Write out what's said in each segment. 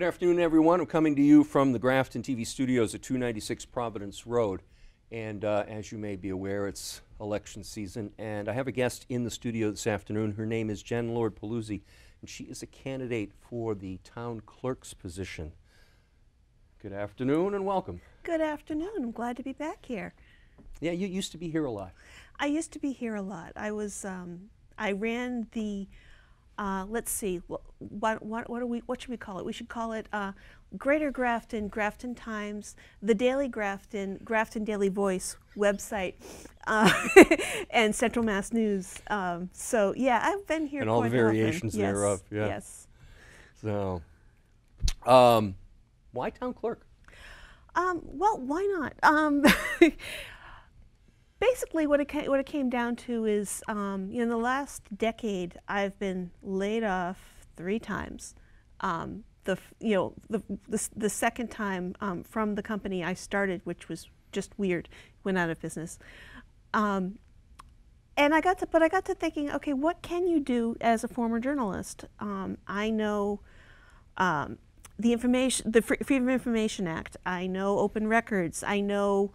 Good afternoon, everyone. I'm coming to you from the Grafton TV studios at 296 Providence Road. And as you may be aware, it's election season. And I have a guest in the studio this afternoon. Her name is Jenn Paluzzi, and she is a candidate for the town clerk's position. Good afternoon and welcome. Good afternoon. I'm glad to be back here. Yeah, you used to be here a lot. I used to be here a lot. I was, I ran the, let's see, what should we call it? We should call it Greater Grafton, Grafton Times, the Daily Grafton, Grafton Daily Voice website, and Central Mass News. So yeah, I've been here and quite all the variations often. thereof. Yeah. Yes. So, why town clerk? Well, why not? Basically, what it came down to is, in the last decade, I've been laid off 3 times. The second time from the company I started, which was just weird, went out of business. And I got to thinking, okay, what can you do as a former journalist? I know the Freedom of Information Act. I know open records. I know,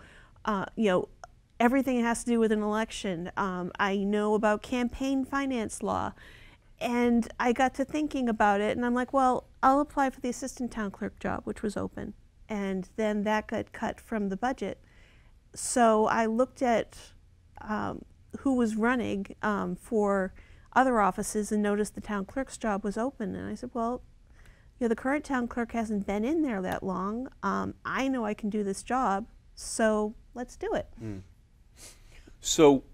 everything that has to do with an election. I know about campaign finance law. And I got to thinking about it, and I'm like, well, I'll apply for the assistant town clerk job, which was open. And then that got cut from the budget. So I looked at who was running for other offices and noticed the town clerk's job was open. And I said, well, the current town clerk hasn't been in there that long. I know I can do this job, so let's do it. Mm. So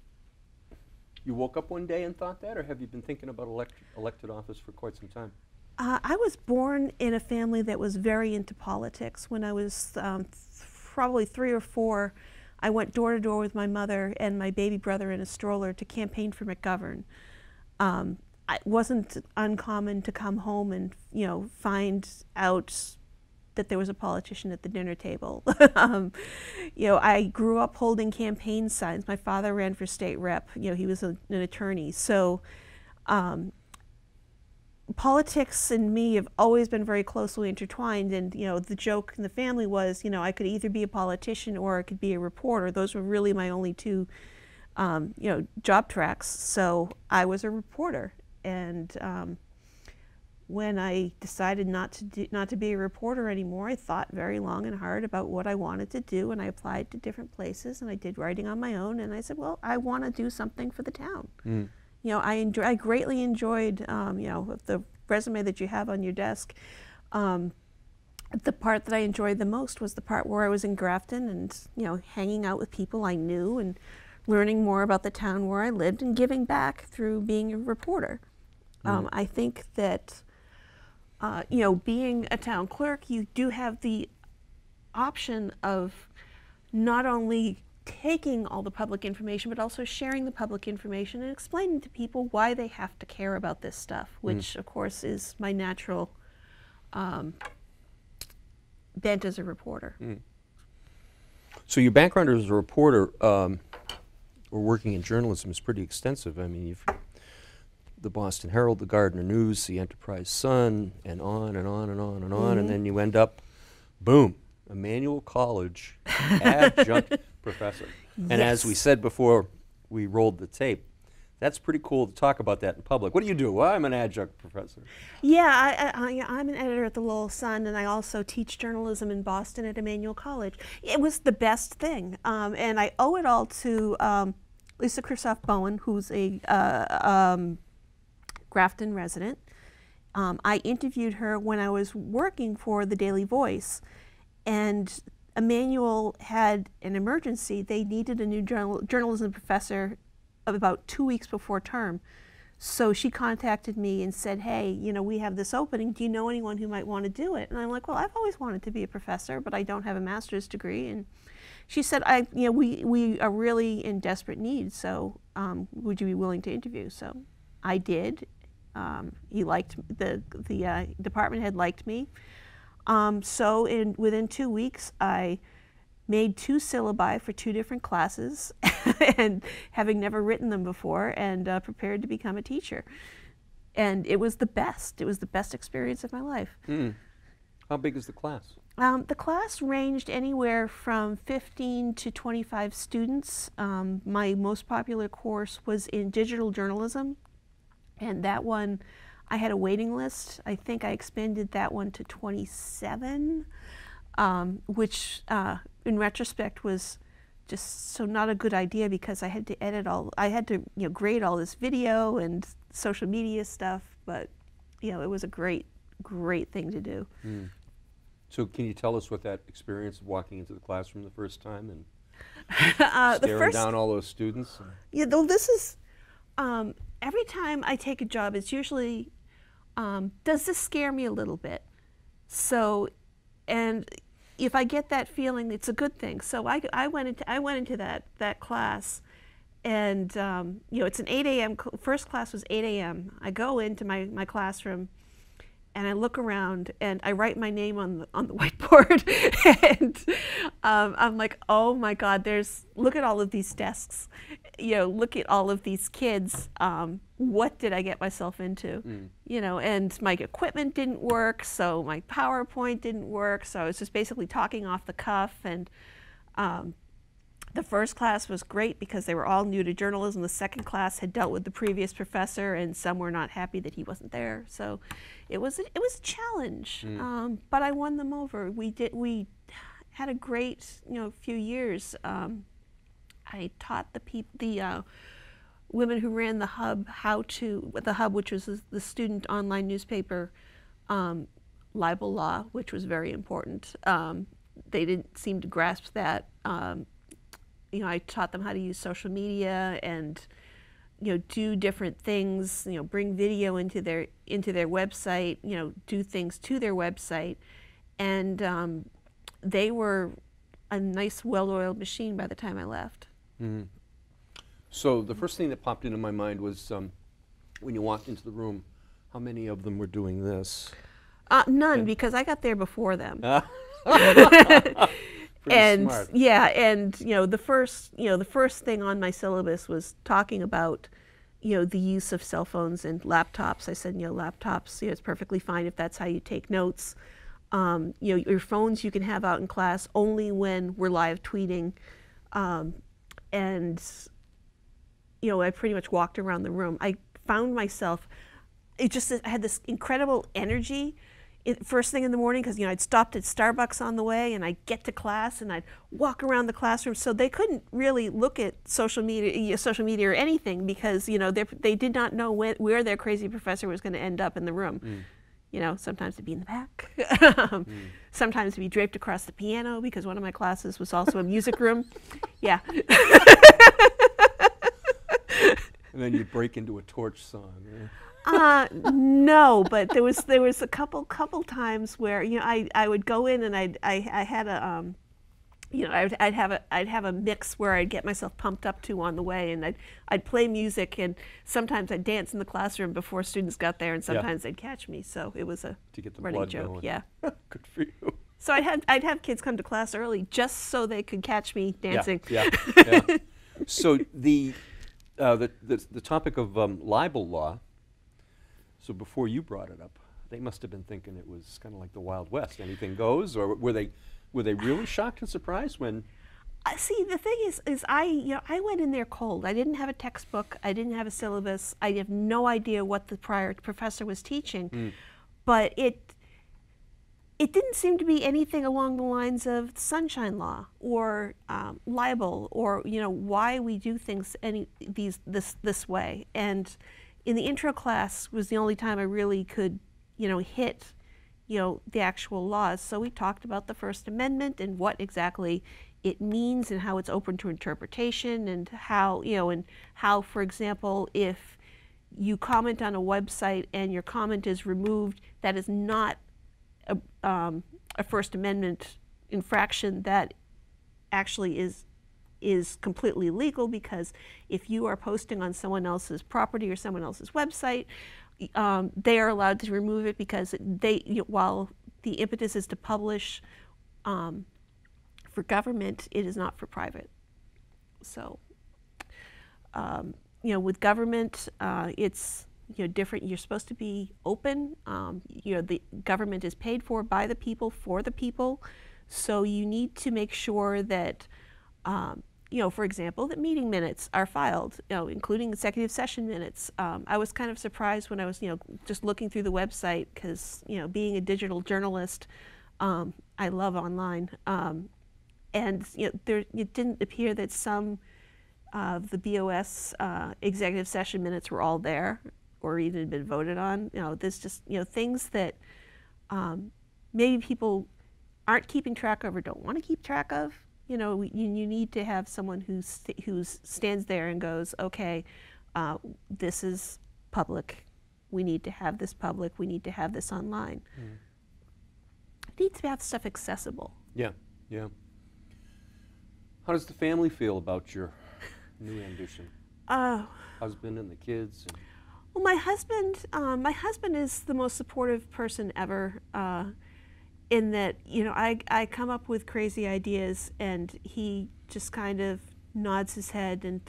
you woke up one day and thought that, or have you been thinking about elected office for quite some time? I was born in a family that was very into politics. When I was probably 3 or 4, I went door to door with my mother and my baby brother in a stroller to campaign for McGovern. It wasn't uncommon to come home and find out that there was a politician at the dinner table. I grew up holding campaign signs. My father ran for state rep. He was an attorney. So politics and me have always been very closely intertwined. And the joke in the family was, I could either be a politician or I could be a reporter. Those were really my only 2, job tracks. So I was a reporter. And when I decided not to be a reporter anymore, I thought very long and hard about what I wanted to do, and I applied to different places, and I did writing on my own, and I said, well, I want to do something for the town. Mm. I greatly enjoyed, the resume that you have on your desk. The part that I enjoyed the most was the part where I was in Grafton and, hanging out with people I knew and learning more about the town where I lived and giving back through being a reporter. Mm. I think that being a town clerk, you do have the option of not only taking all the public information, but also sharing the public information and explaining to people why they have to care about this stuff, which, of course, is my natural bent as a reporter. Mm. So your background as a reporter or working in journalism is pretty extensive. I mean, you've the Boston Herald, the Gardner News, the Enterprise Sun, and on and on and on and on, and then you end up, boom, Emmanuel College adjunct professor. Yes. And as we said before we rolled the tape, that's pretty cool to talk about that in public. What do you do? Well, I'm an adjunct professor. Yeah, I'm an editor at the Lowell Sun, and I also teach journalism in Boston at Emmanuel College. It was the best thing, and I owe it all to Lisa Kristoff-Bowen, who's a Grafton resident. I interviewed her when I was working for the Daily Voice, and Emmanuel had an emergency. They needed a new journalism professor about 2 weeks before term. So she contacted me and said, hey, we have this opening. Do you know anyone who might want to do it? And I'm like, well, I've always wanted to be a professor, but I don't have a master's degree. And she said, we are really in desperate need, so would you be willing to interview? So I did. He liked the department head liked me. So within 2 weeks, I made 2 syllabi for 2 different classes, and having never written them before, and prepared to become a teacher. And it was the best. It was the best experience of my life. Mm. How big is the class? The class ranged anywhere from 15 to 25 students. My most popular course was in digital journalism, and that one, I had a waiting list. I think I expanded that one to 27, which in retrospect was just so not a good idea because I had to I had to grade all this video and social media stuff, but it was a great thing to do. Mm. So can you tell us what that experience of walking into the classroom the first time and staring down all those students? Yeah, though this is, every time I take a job, it's usually, does this scare me a little bit? So, and if I get that feeling, it's a good thing. So I went into that class, and it's an 8 a.m. First class was 8 a.m. I go into my classroom, and I look around and I write my name on the whiteboard, and I'm like, oh my God! Look at all of these desks, look at all of these kids. What did I get myself into? And my equipment didn't work, so my PowerPoint didn't work, so I was just basically talking off the cuff. And the first class was great because they were all new to journalism. The second class had dealt with the previous professor, and some were not happy that he wasn't there. So it was a challenge, but I won them over. We had a great few years. I taught the women who ran the Hub which was the student online newspaper, libel law, which was very important. They didn't seem to grasp that. I taught them how to use social media and do different things, bring video into their website, do things to their website, and they were a nice, well-oiled machine by the time I left. Mm-hmm. So the first thing that popped into my mind was when you walked into the room, how many of them were doing this? None, because I got there before them. Pretty smart. Yeah, and the first thing on my syllabus was talking about the use of cell phones and laptops. I said laptops, it's perfectly fine if that's how you take notes. Your phones you can have out in class only when we're live tweeting, and I pretty much walked around the room. I found myself, I had this incredible energy. First thing in the morning, because I'd stopped at Starbucks on the way, and I'd get to class and I'd walk around the classroom, so they couldn't really look at social media or anything because they did not know where their crazy professor was going to end up in the room. Sometimes it'd be in the back, sometimes it'd be draped across the piano because one of my classes was also a music room. Yeah. And then you'd break into a Torch song. Yeah. No, but there was a couple times where I would go in and I had a I'd have a mix where I'd get myself pumped up to on the way, and I'd play music, and sometimes I'd dance in the classroom before students got there, and sometimes they'd catch me. So it was a running joke. Going. Yeah. Good for you. So I'd have kids come to class early just so they could catch me dancing. Yeah. So the topic of libel law. So before you brought it up, they must have been thinking it was kind of like the Wild West. Anything goes, or were they really shocked and surprised when? See, the thing is I went in there cold. I didn't have a textbook. I didn't have a syllabus. I have no idea what the prior professor was teaching, but it didn't seem to be anything along the lines of Sunshine Law or libel or why we do things this way. And in the intro class was the only time I really could, hit, the actual laws. So we talked about the First Amendment and what exactly it means and how it's open to interpretation and how, for example, if you comment on a website and your comment is removed, that is not a First Amendment infraction. That actually is completely legal, because if you are posting on someone else's property or someone else's website, they are allowed to remove it because while the impetus is to publish for government, it is not for private. So, with government, it's different. You're supposed to be open. The government is paid for by the people for the people, so you need to make sure that, for example, that meeting minutes are filed, including executive session minutes. I was kind of surprised when I was, just looking through the website because, being a digital journalist, I love online, and it didn't appear that some of the BOS executive session minutes were all there or even been voted on. There's just, things that maybe people aren't keeping track of or don't want to keep track of. You need to have someone who stands there and goes, okay, this is public. We need to have this public. We need to have this online. It needs to have stuff accessible. Yeah, yeah. How does the family feel about your new ambition? Husband and the kids? Well, my husband is the most supportive person ever, in that, I come up with crazy ideas and he just kind of nods his head and,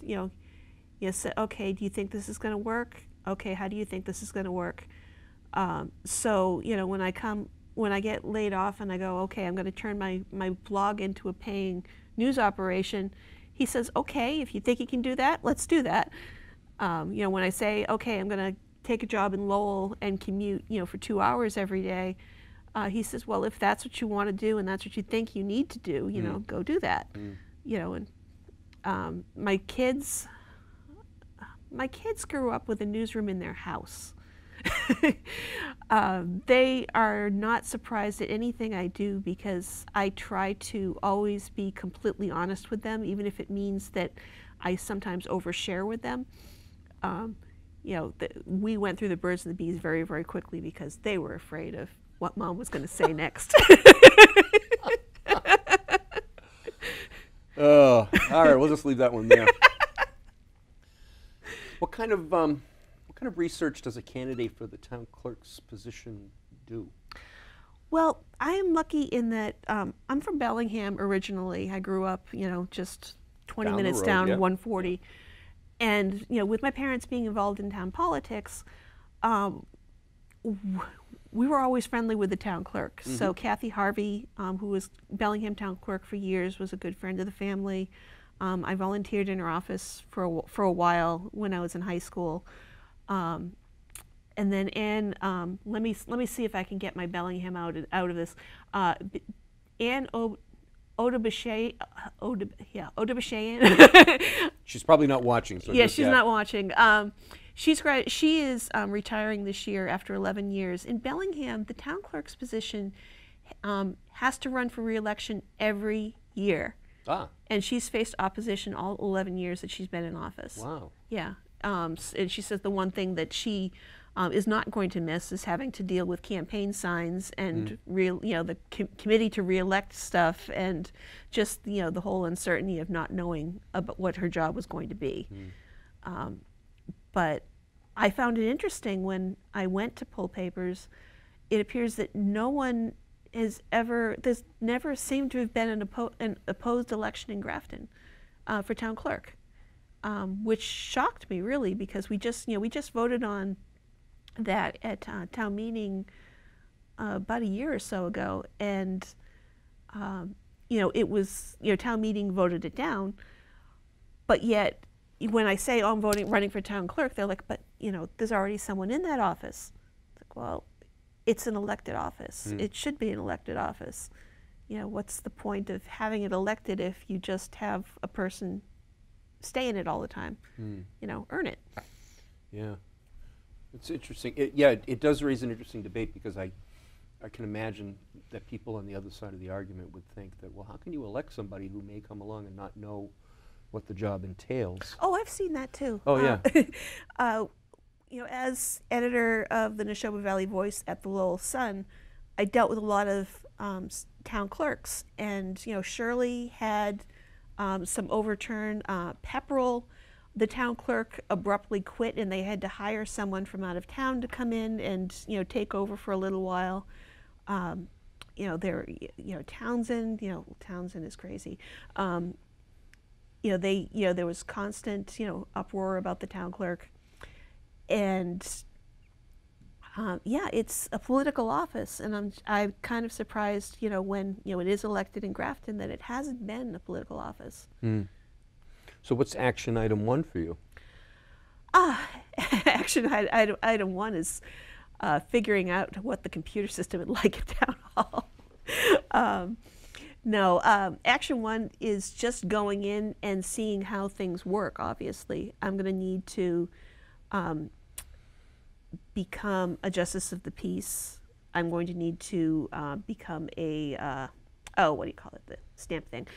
say, okay, do you think this is going to work? Okay, how do you think this is going to work? So, when I get laid off and I go, okay, I'm going to turn my blog into a paying news operation, he says, okay, if you think you can do that, let's do that. When I say, okay, I'm going to take a job in Lowell and commute, for 2 hours every day, he says, well, if that's what you want to do and that's what you think you need to do, go do that. And my kids grew up with a newsroom in their house. They are not surprised at anything I do because I try to always be completely honest with them, even if it means that I sometimes overshare with them. We went through the birds and the bees very, very quickly because they were afraid of what Mom was going to say next. All right, we'll just leave that one there. What kind of research does a candidate for the town clerk's position do? Well, I am lucky in that I'm from Bellingham originally. I grew up, just 20 minutes down 140. And, with my parents being involved in town politics, we were always friendly with the town clerk. So Kathy Harvey, who was Bellingham town clerk for years, was a good friend of the family. I volunteered in her office for a while when I was in high school. And then Anne, let me see if I can get my Bellingham out of this. Anne Odebashayan. She's probably not watching. So yeah, she's not watching. She is retiring this year after 11 years. In Bellingham, the town clerk's position has to run for re-election every year. And she's faced opposition all 11 years that she's been in office. Wow. Yeah. And she says the one thing that she is not going to miss is having to deal with campaign signs and the committee to re-elect stuff and just the whole uncertainty of not knowing about what her job was going to be. But I found it interesting when I went to pull papers. It appears that no one there's never seemed to have been an opposed election in Grafton for town clerk, which shocked me really because we just voted on that at town meeting about a year or so ago, and it was town meeting voted it down, but yet when I say, oh, I'm running for town clerk, they're like, but there's already someone in that office. It's like, well, it's an elected office. It should be an elected office. What's the point of having it elected if you just have a person stay in it all the time? Earn it. Yeah, it's interesting. It does raise an interesting debate because I can imagine that people on the other side of the argument would think that, well, how can you elect somebody who may come along and not know what the job entails? Oh, I've seen that too. Oh, yeah. As editor of the Neshoba Valley Voice at the Lowell Sun, I dealt with a lot of town clerks, and Shirley had some overturn. Pepperell, the town clerk abruptly quit, and they had to hire someone from out of town to come in and take over for a little while. There, Townsend, Townsend is crazy. There was constant uproar about the town clerk. And Yeah, it's a political office, and I'm kind of surprised, when it is elected in Grafton, that it hasn't been a political office. Mm. So what's action item 1 for you? Action item 1 is figuring out what the computer system would like at Town Hall. No, action 1 is just going in and seeing how things work. Obviously, I'm going to need to become a justice of the peace. I'm going to need to become a what do you call it? The stamp thing.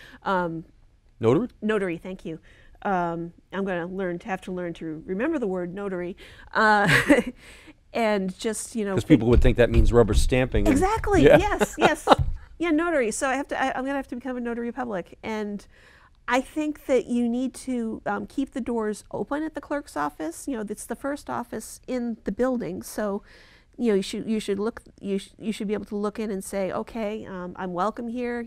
Notary? Notary. Thank you. I'm going to have to learn to remember the word notary, and just because people would think that means rubber stamping. Exactly. Yeah. Yes. Yeah, notary. So I'm going to have to become a notary public, and I think that you need to keep the doors open at the clerk's office. It's the first office in the building, so you should be able to look in and say, okay, I'm welcome here.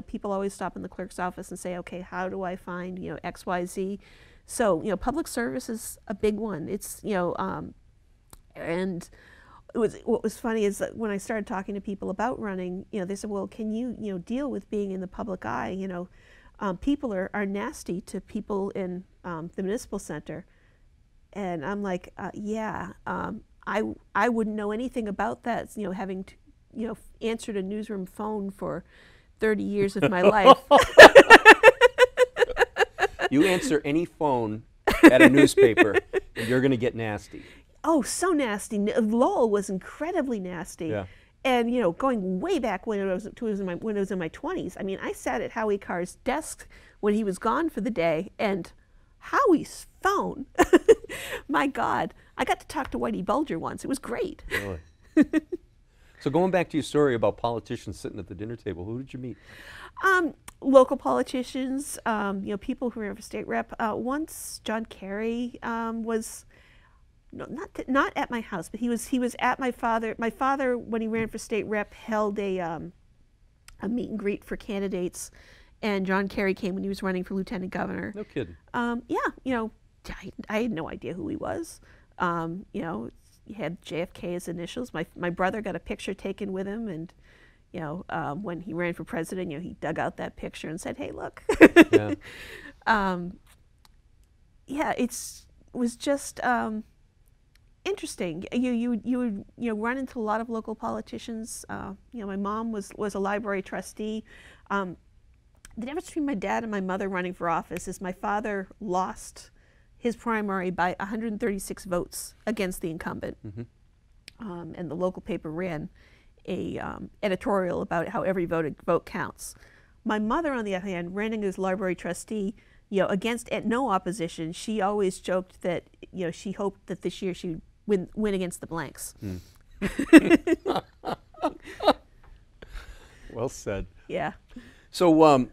People always stop in the clerk's office and say, okay, how do I find X, Y, Z? So public service is a big one. It's and what was funny is that when I started talking to people about running, they said, well, can you deal with being in the public eye? People are nasty to people in the municipal center, and I'm like, yeah. I wouldn't know anything about that, having to, answered a newsroom phone for 30 years of my life. You answer any phone at a newspaper, and you're going to get nasty. Oh, so nasty. Lowell was incredibly nasty. Yeah. And, going way back when I was in my 20s, I mean, I sat at Howie Carr's desk when he was gone for the day, and Howie's phone, my God, I got to talk to Whitey Bulger once. It was great. Really? So going back to your story about politicians sitting at the dinner table, who did you meet? Local politicians, people who ran for state rep. Once John Kerry was not at my house, but he was at my father. My father, when he ran for state rep, held a meet and greet for candidates, and John Kerry came when he was running for lieutenant governor. No kidding. Yeah, I had no idea who he was. He had JFK's initials. My brother got a picture taken with him, and when he ran for president, he dug out that picture and said, "Hey, look." Yeah. Yeah, it was just interesting. You would run into a lot of local politicians. My mom was a library trustee. The difference between my dad and my mother running for office is my father lost his primary by 136 votes against the incumbent. Mm-hmm. And the local paper ran a editorial about how every vote counts. My mother, on the other hand, running as library trustee, against no opposition, she always joked that she hoped that this year she would win against the blanks. Mm. Well said. Yeah. So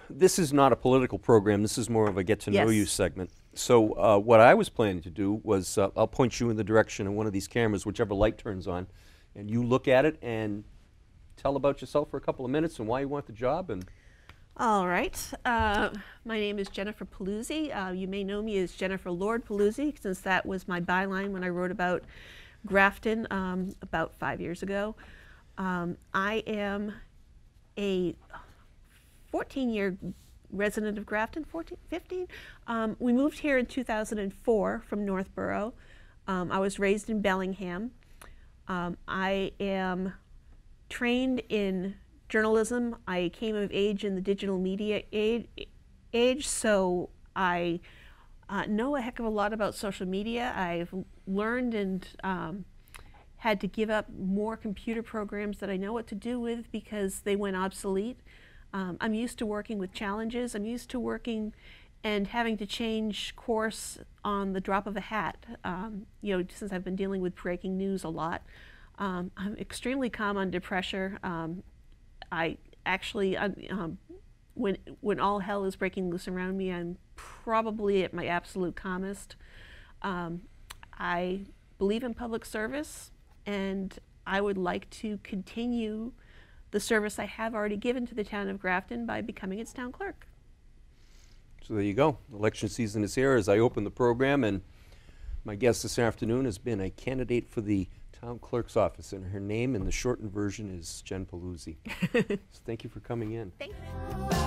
this is not a political program. This is more of a get-to-know-you segment. So what I was planning to do was I'll point you in the direction of one of these cameras, whichever light turns on, and you look at it and tell about yourself for a couple of minutes and why you want the job. And all right. My name is Jennifer Paluzzi. You may know me as Jennifer Lord Paluzzi, since that was my byline when I wrote about Grafton about 5 years ago. I am a 14-year resident of Grafton, 15. We moved here in 2004 from Northborough. I was raised in Bellingham. I am trained in journalism. I came of age in the digital media age, so I know a heck of a lot about social media. I've learned and had to give up more computer programs that I know what to do with because they went obsolete. I'm used to working with challenges. I'm used to working and having to change course on the drop of a hat, since I've been dealing with breaking news a lot. I'm extremely calm under pressure. I actually, when all hell is breaking loose around me, I'm probably at my absolute calmest. I believe in public service, and I would like to continue the service I have already given to the town of Grafton by becoming its town clerk. so there you go. Election season is here as I open the program, and my guest this afternoon has been a candidate for the town clerk's office, and her name in the shortened version is Jenn Paluzzi. So thank you for coming in. Thank you.